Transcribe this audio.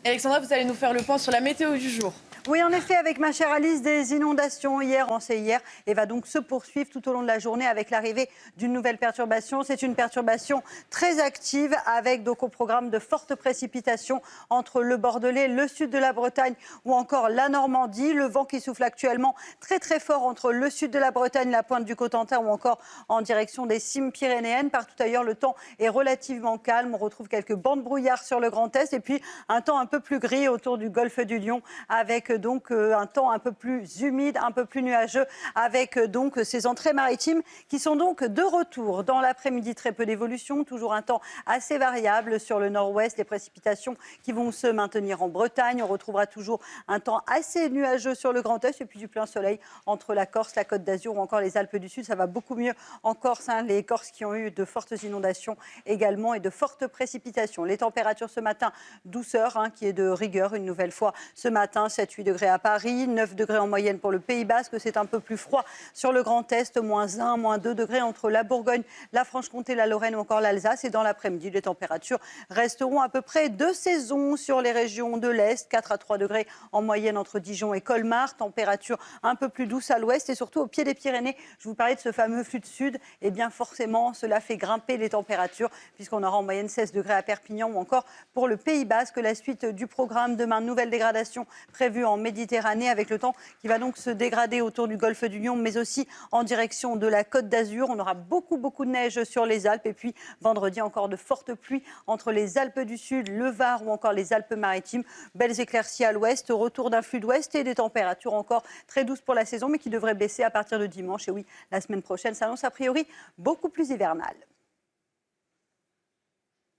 Alexandra, vous allez nous faire le point sur la météo du jour. Oui, en effet, avec ma chère Alice, des inondations hier, et va donc se poursuivre tout au long de la journée avec l'arrivée d'une nouvelle perturbation. C'est une perturbation très active avec donc au programme de fortes précipitations entre le Bordelais, le sud de la Bretagne ou encore la Normandie. Le vent qui souffle actuellement très très fort entre le sud de la Bretagne, la pointe du Cotentin ou encore en direction des cimes pyrénéennes. Partout ailleurs, le temps est relativement calme. On retrouve quelques bancs de brouillard sur le Grand Est et puis un temps un peu plus gris autour du golfe du Lion avec donc un temps un peu plus humide, un peu plus nuageux, avec donc ces entrées maritimes qui sont donc de retour. Dans l'après-midi, très peu d'évolution, toujours un temps assez variable sur le nord-ouest, les précipitations qui vont se maintenir en Bretagne. On retrouvera toujours un temps assez nuageux sur le Grand Est et puis du plein soleil entre la Corse, la Côte d'Azur ou encore les Alpes du Sud. Ça va beaucoup mieux en Corse, les Corses qui ont eu de fortes inondations également et de fortes précipitations. Les températures ce matin, douceur qui est de rigueur une nouvelle fois ce matin, 7-8 degrés à Paris, 9 degrés en moyenne pour le Pays Basque. C'est un peu plus froid sur le Grand Est, -1, -2 degrés entre la Bourgogne, la Franche-Comté, la Lorraine ou encore l'Alsace. Et dans l'après-midi, les températures resteront à peu près de saison sur les régions de l'Est, 4 à 3 degrés en moyenne entre Dijon et Colmar. Température un peu plus douce à l'ouest et surtout au pied des Pyrénées. Je vous parlais de ce fameux flux de sud. Et bien forcément, cela fait grimper les températures puisqu'on aura en moyenne 16 degrés à Perpignan ou encore pour le Pays Basque. La suite du programme demain, nouvelle dégradation prévue en Méditerranée avec le temps qui va donc se dégrader autour du golfe du Lion mais aussi en direction de la Côte d'Azur. On aura beaucoup de neige sur les Alpes et puis vendredi encore de fortes pluies entre les Alpes du Sud, le Var ou encore les Alpes-Maritimes. Belles éclaircies à l'ouest, retour d'un flux d'ouest et des températures encore très douces pour la saison mais qui devraient baisser à partir de dimanche. Et oui, la semaine prochaine s'annonce a priori beaucoup plus hivernale.